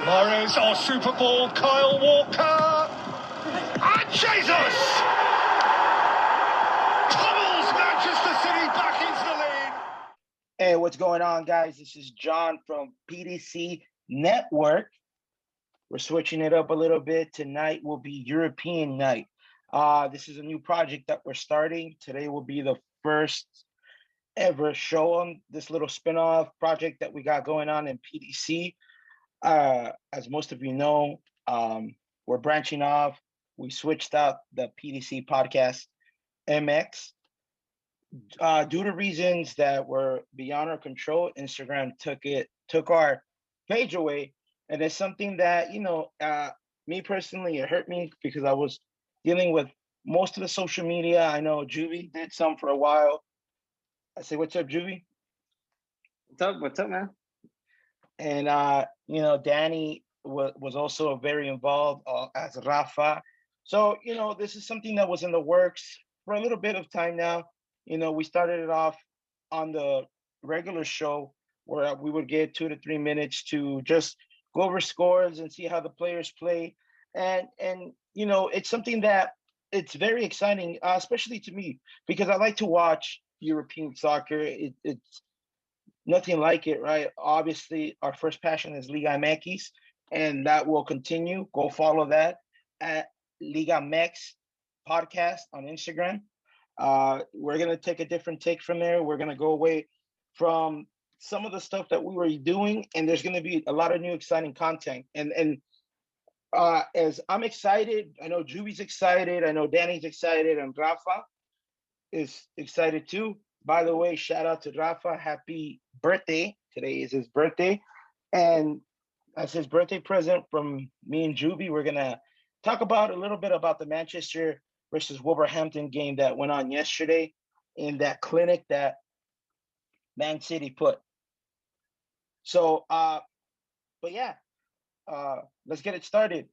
Mahrez, our Super Bowl, Kyle Walker, and Jesus! Tunnels Manchester City back into the lead. Hey, what's going on, guys? This is John from PDC Network. We're switching it up a little bit. Tonight will be European night. This is a new project that we're starting. Today will be the first ever show on this little spin-off project that we got going on in PDC. As most of you know, we're branching off. We switched out the PDC podcast MX. Due to reasons that were beyond our control, Instagram took our page away. And it's something that, me personally, it hurt me because I was dealing with most of the social media. I know Juvie did some for a while. I say, what's up, Juvie? What's up, man? And, Danny was also very involved as Rafa. So, this is something that was in the works for a little bit of time now. We started it off on the regular show where we would get 2 to 3 minutes to just go over scores and see how the players play. And it's something that it's very exciting, especially to me, because I like to watch European soccer. It's nothing like it, right? Obviously, our first passion is Liga MX, and that will continue. Go follow that at Liga MX podcast on Instagram. We're going to take a different take from there. We're going to go away from some of the stuff that we were doing, and there's going to be a lot of new exciting content. And as I'm excited, I know Juvie's excited, I know Danny's excited, and Rafa is excited too. By the way, shout out to Rafa. Happy birthday. Today is his birthday. And as his birthday present from me and Juvie, we're going to talk about a little bit about the Manchester versus Wolverhampton game that went on yesterday in that clinic that Man City put. So, but yeah, let's get it started.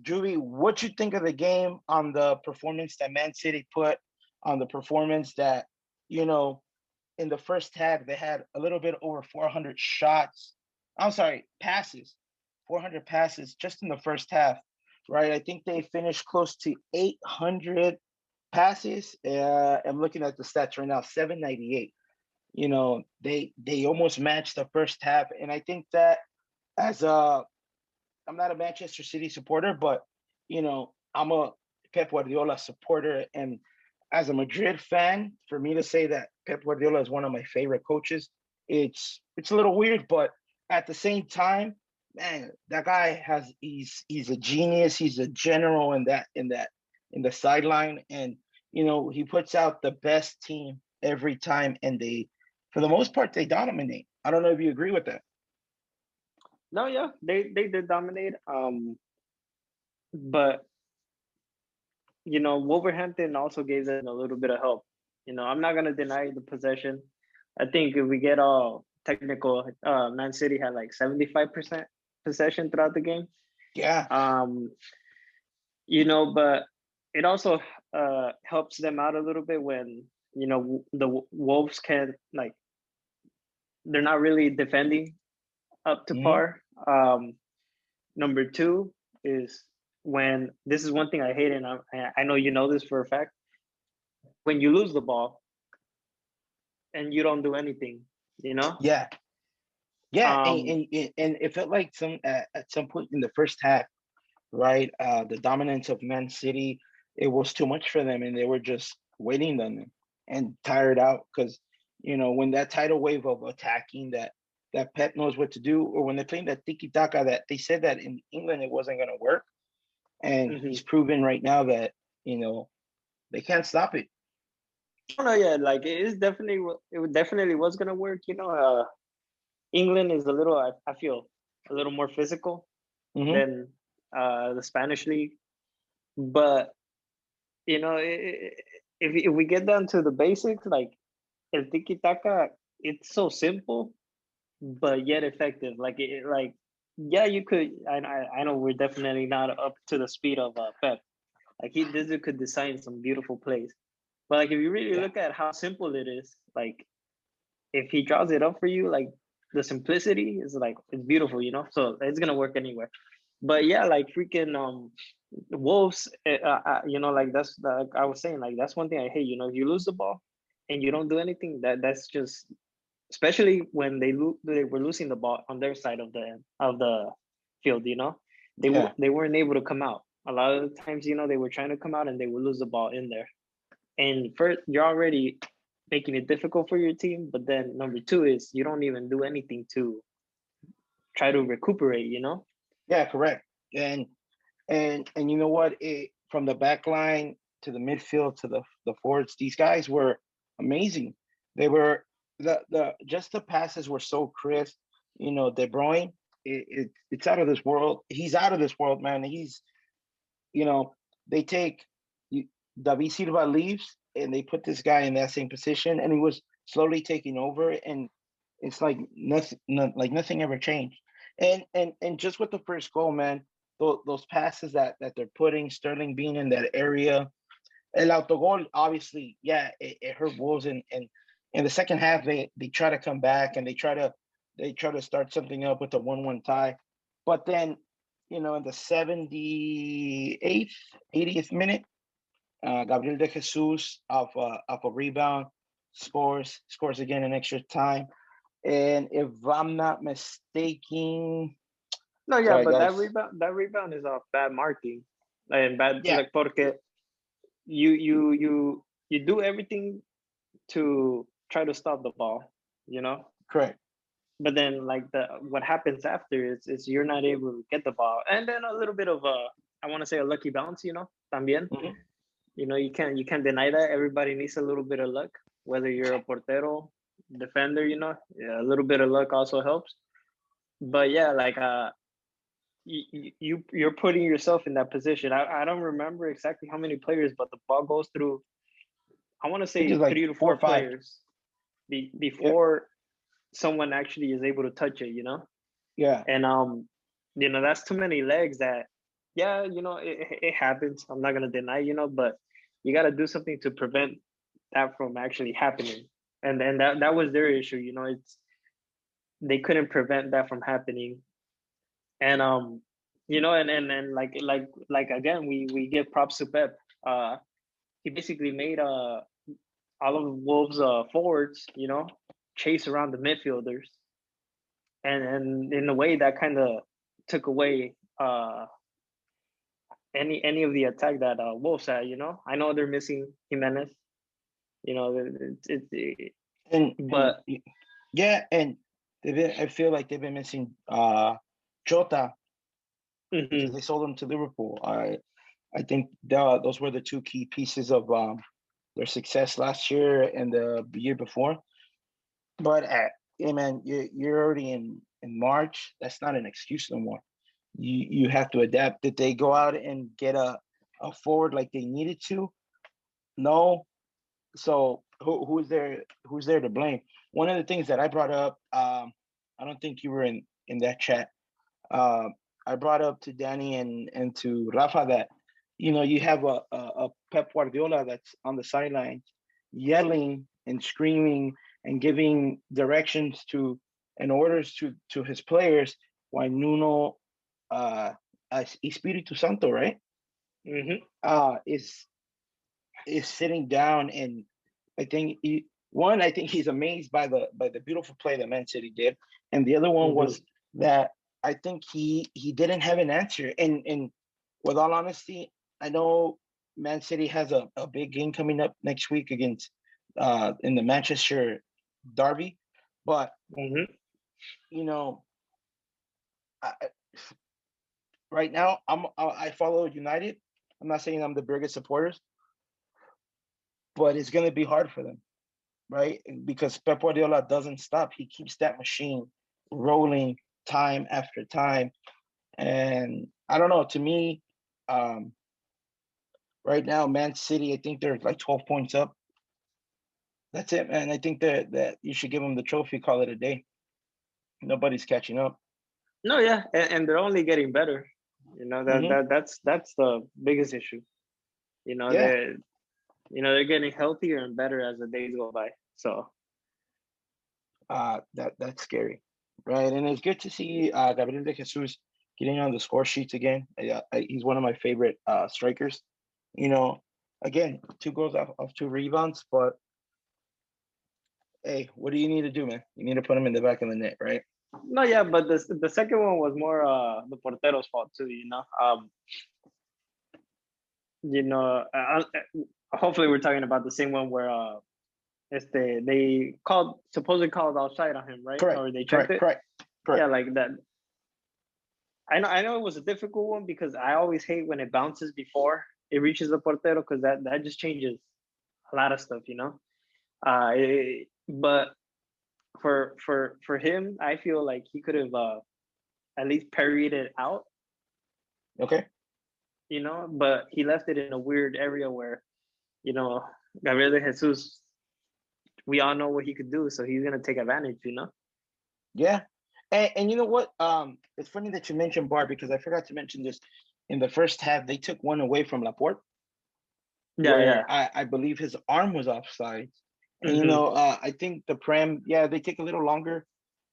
Juvie, what you think of the game, on the performance that Man City put, on the performance that, in the first half, they had a little bit over 400 passes, 400 passes just in the first half, right? I think they finished close to 800 passes. I'm looking at the stats right now, 798. They almost matched the first half. And I think that I'm not a Manchester City supporter, but, I'm a Pep Guardiola supporter. And as a Madrid fan, for me to say that Pep Guardiola is one of my favorite coaches, it's a little weird, but at the same time, man, that guy he's a genius. He's a general in the sideline, and he puts out the best team every time, and for the most part, they dominate. I don't know if you agree with that. No, yeah, they did dominate. But Wolverhampton also gave them a little bit of help. I'm not gonna deny the possession. I think if we get all technical, Man City had like 75% possession throughout the game. Yeah. But it also helps them out a little bit when the Wolves can, like, they're not really defending up to par. Number two is when, this is one thing I hate, and I know you know this for a fact, when you lose the ball and you don't do anything, Yeah. And it felt like at some point in the first half, right, the dominance of Man City, it was too much for them, and they were just waiting on them and tired out, because when that tidal wave of attacking that Pep knows what to do, or when they're playing that tiki-taka, that they said that in England it wasn't going to work, and he's proven right now that they can't stop it. No, yeah, like it definitely was going to work. England is a little, I feel, a little more physical than the Spanish league, but if we get down to the basics, like el tiki-taka, it's so simple but yet effective. Yeah, you could. I know we're definitely not up to the speed of Pep. Like, this could design some beautiful plays, but like if you really look at how simple it is, like if he draws it up for you, like the simplicity is like it's beautiful, you know. So it's gonna work anywhere. But yeah, like freaking the Wolves, you know, like that's like I was saying, like that's one thing I hate. You know, if you lose the ball and you don't do anything, that's just especially when they were losing the ball on their side of the field. You know, Yeah, they weren't able to come out. A lot of the times, you know, they were trying to come out and they would lose the ball in there. And first, you're already making it difficult for your team. But then number two is you don't even do anything to try to recuperate. You know. yeah, correct. And you know what? From the back line to the midfield to the forwards, these guys were amazing. They were the just the passes were so crisp. You know, De Bruyne, it's out of this world. He's out of this world, man. He's you know they take David Silva leaves and they put this guy in that same position, and he was slowly taking over, and it's like nothing, like nothing ever changed. And just with the first goal, man, those passes that they're putting, Sterling being in that area, el autogol, obviously, yeah, it hurt Wolves, and in the second half they try to come back and they try to start something up with a 1-1 tie, but then in the 78th, 80th minute, Gabriel de Jesus off a rebound scores again in extra time. And if I'm not mistaken, No, yeah, sorry but guys, that rebound is off bad marking and bad yeah, like porque you do everything to try to stop the ball, you know. correct. But then like the what happens after is you're not able to get the ball, and then a little bit of a I want to say a lucky bounce, you know, también. Mhm. You know, you can't deny that everybody needs a little bit of luck, whether you're a portero, defender, you know, yeah, a little bit of luck also helps. But yeah, like you're putting yourself in that position. I don't remember exactly how many players, but the ball goes through. I want to I think say it's like three to four four or five. players Yeah, before someone actually is able to touch it. You know, yeah. and you know that's too many legs. That yeah, you know it happens. I'm not gonna deny, you know, but you got to do something to prevent that from actually happening. And that was their issue. You know, it's they couldn't prevent that from happening. And you know, and like again, we give props to Pep. He basically made all of Wolves forwards, you know, chase around the midfielders, and in a way that kind of took away any of the attack that Wolves had. You know, I know they're missing Jimenez. You know, And but yeah, and I feel like they've been missing Jota because mhm, they sold him to Liverpool. I think those were the two key pieces of their success last year and the year before. But hey man, you're already in March. That's not an excuse no more. You have to adapt. Did they go out and get a forward like they needed to? No. So who's there to blame? One of the things that I brought up, I don't think you were in that chat. Uh, I brought up to Danny and to Rafa that you have a Pep Guardiola that's on the sidelines yelling and screaming and giving directions to and orders to his players, while Nuno, uh, Espiritu Santo, right, mhm, uh, is sitting down, and I think I think he's amazed by the beautiful play that Man City did, and the other one mhm. was that I think he didn't have an answer. And with all honesty, I know Man City has a big game coming up next week against in the Manchester Derby, but Mhm. you know, I, right now I follow United. I'm not saying I'm the biggest supporters, but it's going to be hard for them, right? Because Pep Guardiola doesn't stop. He keeps that machine rolling time after time. And I don't know, to me, um, right now, Man City, I think they're like 12 points up. That's it, man. I think that you should give them the trophy, call it a day. Nobody's catching up. No, yeah, and they're only getting better. You know Hmm. that's the biggest issue. You know Yeah, they're getting healthier and better as the days go by. So that's scary. right? And it's good to see Gabriel de Jesus getting on the score sheets again. He's one of my favorite strikers. You know, again, 2 goals off 2 rebounds, but hey, what do you need to do, man? You need to put him in the back of the net, right? No, yeah, but the second one was more the portero's fault too. You know, hopefully we're talking about the same one where they supposedly called outside on him, right? Correct, Or they checked correct, it. correct, Yeah, correct. like that. I know it was a difficult one because I always hate when it bounces before it reaches the portero because that just changes a lot of stuff, you know. But for him, I feel like he could have at least parried it out, Okay. you know. But he left it in a weird area where, you know, Gabriel de Jesus, we all know what he could do, so he's gonna take advantage, you know. Yeah. And you know what? It's funny that you mentioned Bar because I forgot to mention this. In the first half, they took one away from Laporte, Yeah, yeah. where I believe his arm was offside. And Hmm. I think the Prem, yeah, they take a little longer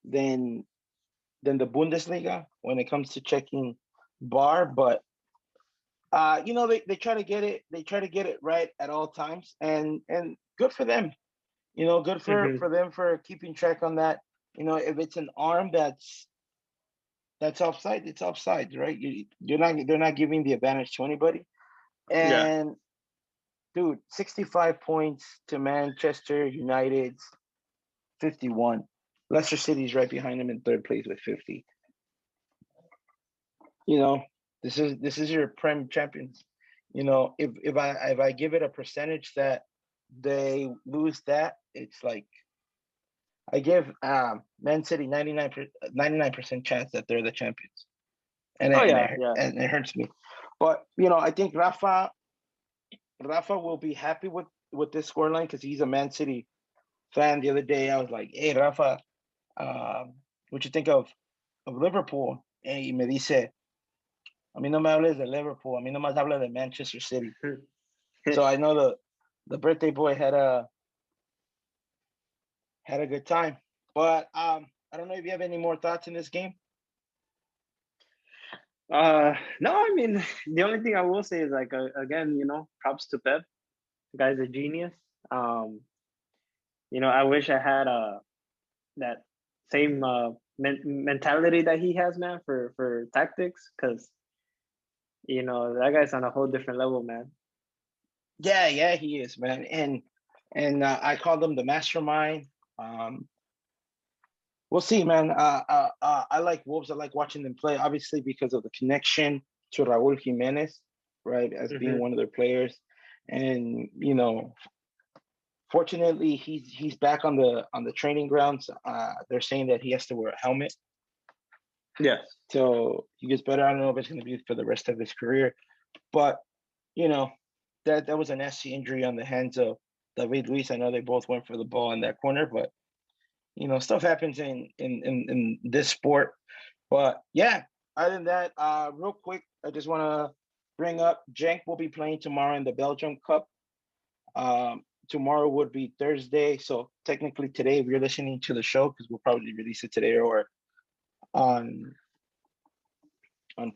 than the Bundesliga when it comes to checking Bar, but they try to get it, right at all times, and good for them. Good for Hmm. them for keeping track on that. If it's an arm that's offside, it's offside, right? They're not giving the advantage to anybody. Yeah. And dude, 65 points to Manchester United's 51. Leicester City's right behind them in third place with 50. You know, this is your Prem champions. If I give it a percentage that they lose that, it's like I give Man City 99% chance that they're the champions, and Oh it, and yeah, it yeah. and it hurts me. But I think Rafa will be happy with this scoreline because he's a Man City fan. The other day, I was like, "Hey, Rafa, what you think of Liverpool?" And me dice, "A mí no me hables de Liverpool. A mí no más habla de Manchester City." So I know the birthday boy had a good time. But I don't know if you have any more thoughts in this game. No, I mean the only thing I will say is like again, you know, props to Pep. The guy's a genius. Um, you know, I wish I had that same mentality that he has, man, for tactics, because you know that guy's on a whole different level, man. Yeah, yeah, he is, man. And I call him the mastermind. Um, we'll see, man. I like Wolves. I like watching them play, obviously because of the connection to Raúl Jimenez, right, as being Hmm. one of their players. And fortunately, he's back on the training grounds. They're saying that he has to wear a helmet, Yeah. so he gets better. I don't know if it's going to be for the rest of his career, but you know that was a nasty injury on the hands of David Luiz. I know they both went for the ball in that corner, but stuff happens in this sport. But yeah, other than that, real quick, I just want to bring up Genk will be playing tomorrow in the Belgium Cup. Tomorrow would be Thursday, so technically today, if you're listening to the show, because we'll probably release it today or on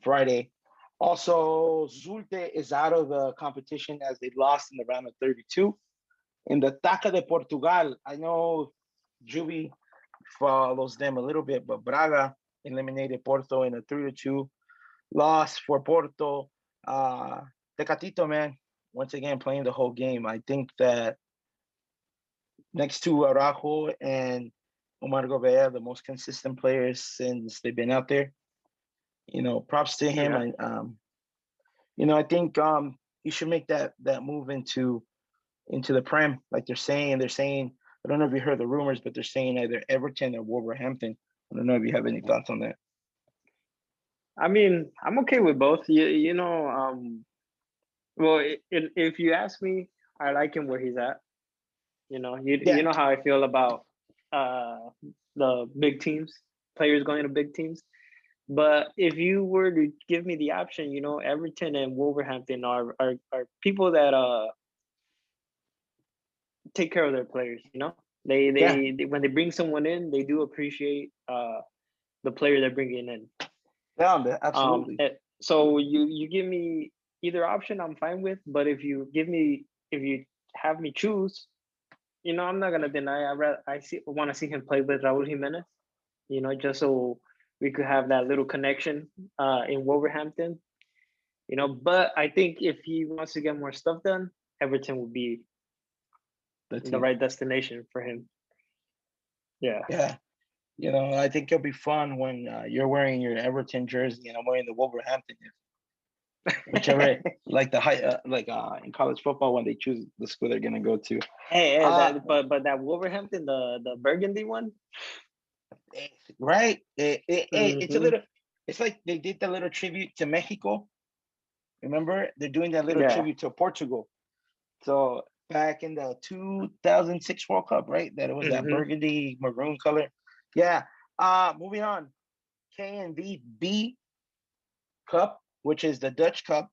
Friday. Also, Zulte is out of the competition as they lost in the round of 32. In the Taca de Portugal, I know Juve follows them a little bit, but Braga eliminated Porto in a 3-2 loss for Porto. Tecatito, man, once again playing the whole game. I think that next to Araujo and Omar Gobea, the most consistent players since they've been out there. Props to him. Yeah. I think he should make that move into the Prem, like they're saying. They're saying, I don't know if you heard the rumors, but they're saying either Everton or Wolverhampton. I don't know if you have any thoughts on that. I mean, I'm okay with both. You know, well, if you ask me, I like him where he's at. You know, you Yeah, know how I feel about uh the big teams, players going to big teams. But if you were to give me the option, you know, Everton and Wolverhampton are people that take care of their players. You know, yeah, when they bring someone in, they do appreciate. the player they're bringing in. Yeah, absolutely. So you give me either option, I'm fine with. But if you have me choose, I'm not gonna deny. I want to see him play with Raúl Jiménez. Just so we could have that little connection in Wolverhampton. But I think if he wants to get more stuff done, Everton would be the right destination for him. Yeah. Yeah. I think it'll be fun when you're wearing your Everton jersey and I'm wearing the Wolverhampton. Whichever, like in college football when they choose the school they're gonna go to. Hey, but that Wolverhampton, the burgundy one, right? It's a little. It's like they did the little tribute to Mexico. Remember, they're doing that little tribute to Portugal. So back in the 2006 World Cup, right? That it was that burgundy maroon color. Yeah. Moving on. KNVB Cup, which is the Dutch Cup.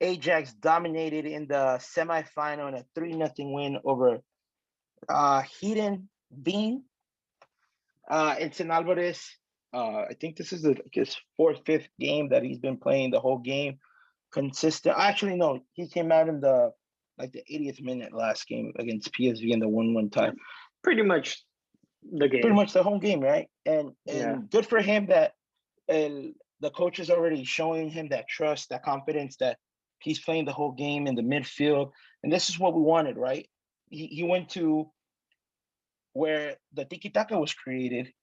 Ajax dominated in the semifinal in a 3-0 win over Heaton Bean. Edson Alvarez, I think this is his 4th, 5th game that he's been playing the whole game. Consistent. Actually, no, he came out in the 80th minute last game against PSV in the 1-1 tie. Pretty much the game. Pretty much the whole game, right? And good for him that the coach is already showing him that trust, that confidence that he's playing the whole game in the midfield. And this is what we wanted, right? He went to where the tiki-taka was created,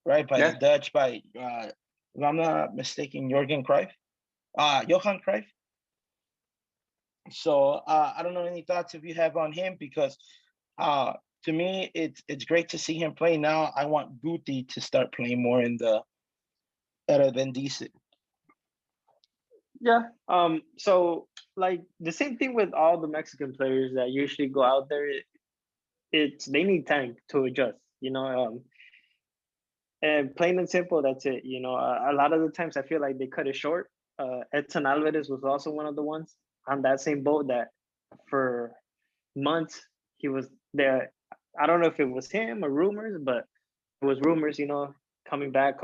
right? By the Dutch, by, if I'm not mistaken, Johan Cruyff. So I don't know any thoughts if you have on him, because to me, it's great to see him play. Now I want Guti to start playing more in the Eredivisie. Yeah. So like the same thing with all the Mexican players that usually go out there. They need time to adjust. And plain and simple, that's it. A lot of the times I feel like they cut it short. Edson Alvarez was also one of the ones on that same boat that for months he was there. I don't know if it was him or rumors, but it was rumors, coming back.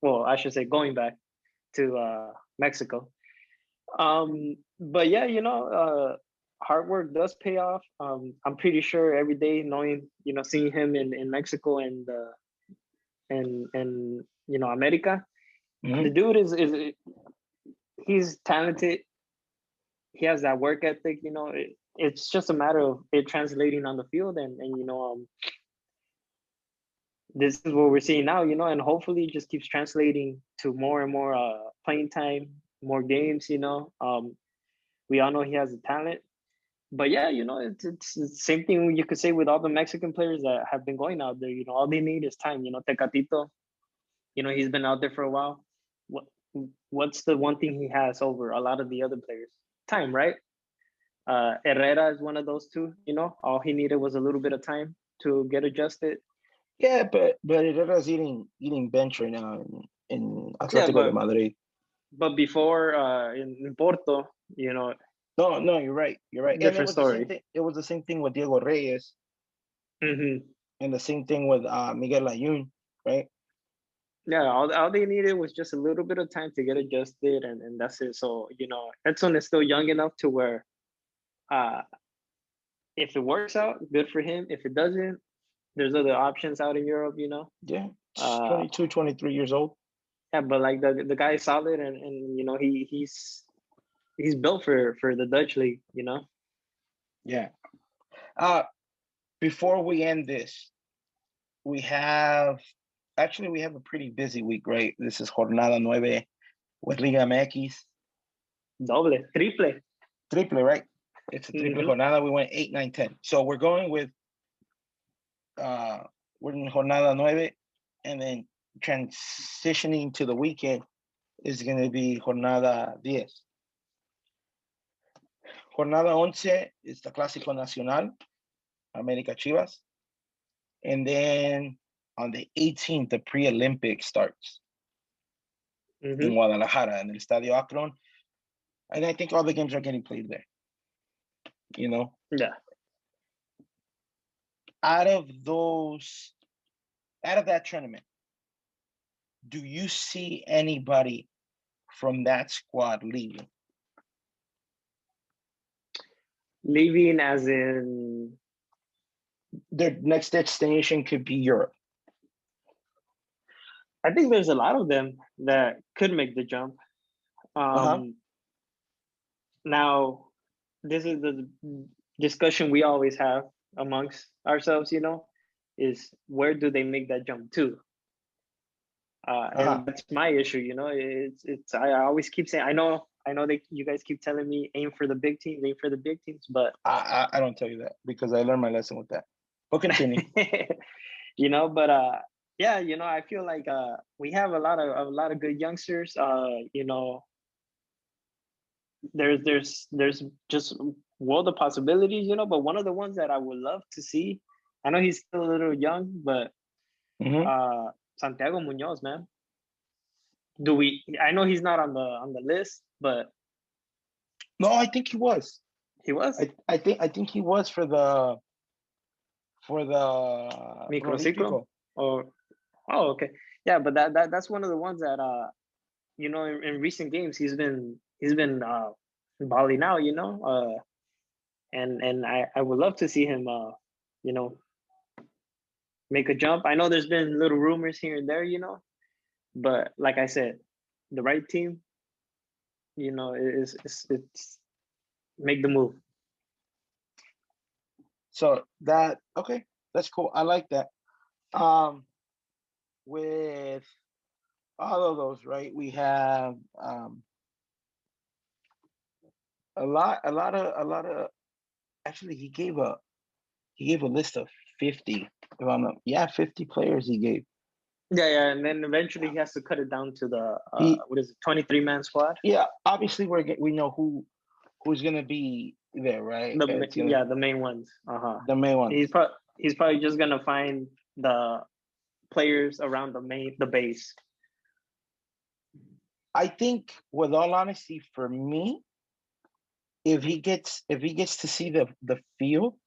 Well, I should say going back to Mexico. But yeah, hard work does pay off. I'm pretty sure every day knowing, seeing him in Mexico and America, the dude is he's talented. He has that work ethic. It's just a matter of it translating on the field, and this is what we're seeing now. And hopefully it just keeps translating to more and more playing time, more games. We all know he has the talent, but yeah, it's the same thing you could say with all the Mexican players that have been going out there. All they need is time. Tecatito, he's been out there for a while. What's the one thing he has over a lot of the other players? Time, right? Herrera is one of those two. All he needed was a little bit of time to get adjusted. Yeah, but Herrera's eating bench right now in Atletico de Madrid. But before in Porto, No, you're right. Different story. It was the same thing with Diego Reyes. And the same thing with Miguel Layún, right? Yeah, all they needed was just a little bit of time to get adjusted, and that's it. So, Edson is still young enough to where if it works out, good for him. If it doesn't, there's other options out in Europe, Yeah, 22, 23 years old. Yeah, but like the guy is solid, and he's built for the Dutch league, Yeah. Before we end this, we have a pretty busy week, right? This is Jornada 9 with Liga MX. Doble, triple, right? It's a triple jornada. We went 8, 9, 10. So we're going with we're in Jornada 9, and then transitioning to the weekend is going to be Jornada 10. Jornada 11 is the Clásico Nacional, América Chivas. And then on the 18th, the pre-Olympics starts in Guadalajara, in the Estadio Akron. And I think all the games are getting played there. Yeah. Out of that tournament, do you see anybody from that squad leaving? Leaving as in Their next destination could be Europe. I think there's a lot of them that could make the jump. Now, this is the discussion we always have amongst ourselves, is where do they make that jump to? And that's my issue, it's I always keep saying, I know that you guys keep telling me aim for the big teams, but I don't tell you that because I learned my lesson with that. But continue. But I feel like we have a lot of good youngsters. There's just world of possibilities, but one of the ones that I would love to see, I know he's still a little young, but Santiago Munoz, man. I know he's not on the list, but no, I think he was. He was? I think he was for the Microciclo. Oh, okay. Yeah, but that's one of the ones that in recent games he's been balling out, and I would love to see him make a jump. I know there's been little rumors here and there, but like I said, the right team, it's make the move. So okay, that's cool. I like that. With all of those, right? We have a lot of. Actually, he gave a list of 50. 50 players he gave. Yeah, and then eventually he has to cut it down to the 23-man squad. Yeah, obviously we know who's gonna be there, right? The main ones. The main ones. He's probably just gonna find the players around the base. I think, with all honesty, for me, if he gets to see the field,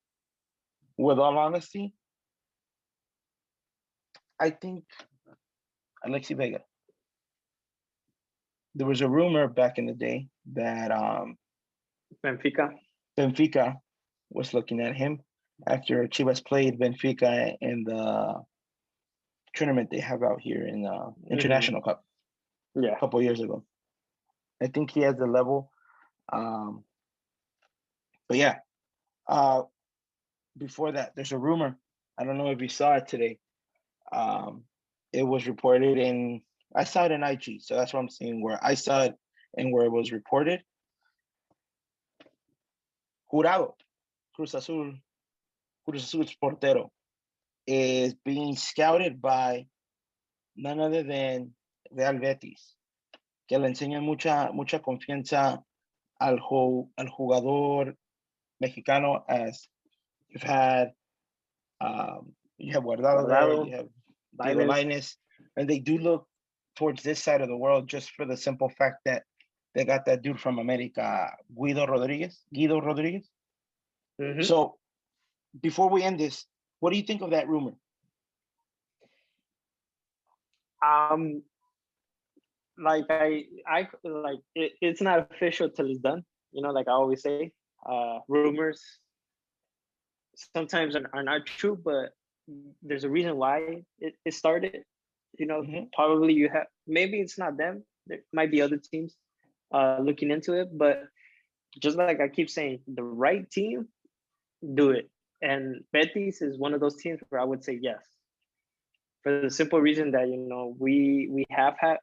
with all honesty, I think Alexi Vega. There was a rumor back in the day that Benfica was looking at him after Chivas played Benfica in the tournament they have out here in International Cup. Yeah, a couple of years ago. I think he has the level. But yeah, before that, there's a rumor. I don't know if you saw it today. It was reported I saw it in IG, so that's what I'm saying, where I saw it and where it was reported. Jurado, Cruz Azul's portero, is being scouted by none other than Real Betis, que le enseñan mucha confianza al jugador mexicano, as you've had, you have Guardado there, you have Diego Lainez, and they do look towards this side of the world just for the simple fact that they got that dude from America, Guido Rodriguez. Mm-hmm. So before we end this, what do you think of that rumor? Like I like it's not official till it's done. Like I always say, rumors sometimes are not true, but there's a reason why it started. Probably maybe it's not them. There might be other teams looking into it, but just like I keep saying, the right team, do it. And Betis is one of those teams where I would say yes, for the simple reason that we have had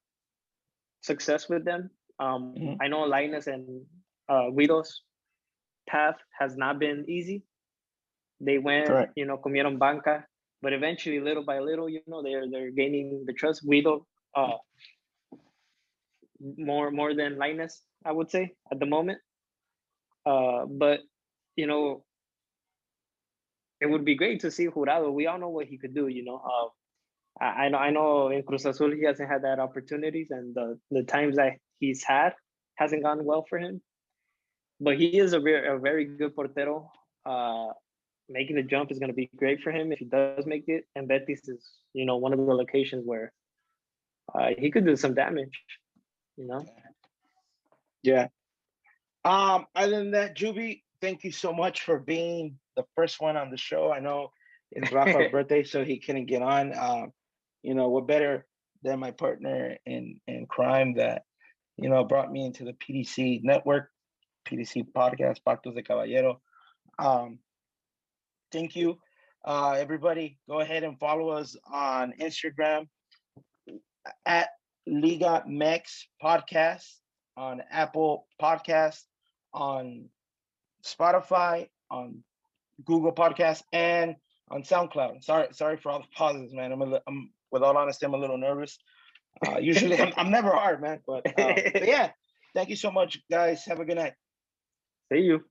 success with them. I know Lainez and Guido's path has not been easy. They went, Correct. comieron banca, but eventually, little by little, they're gaining the trust. Guido, more than Lainez, I would say, at the moment. But it would be great to see Jurado. We all know what he could do. I know in Cruz Azul he hasn't had that opportunities, and the times that he's had hasn't gone well for him. But he is a very good portero. Making the jump is going to be great for him if he does make it. And Betis is, one of the locations where he could do some damage. You know. Yeah. Other than that, Juby, thank you so much for being the first one on the show. I know it's Rafa's birthday, so he couldn't get on. You know, what better than my partner in crime that, you know, brought me into the PDC network, PDC podcast, Pactos de Caballero. Thank you. Everybody, go ahead and follow us on Instagram at Liga Mex Podcast, on Apple Podcast, on Spotify, on Google Podcast, and on SoundCloud. Sorry for all the pauses, man. I'm with all honesty, I'm a little nervous. Usually, I'm never hard, man. But yeah, thank you so much, guys. Have a good night. See you.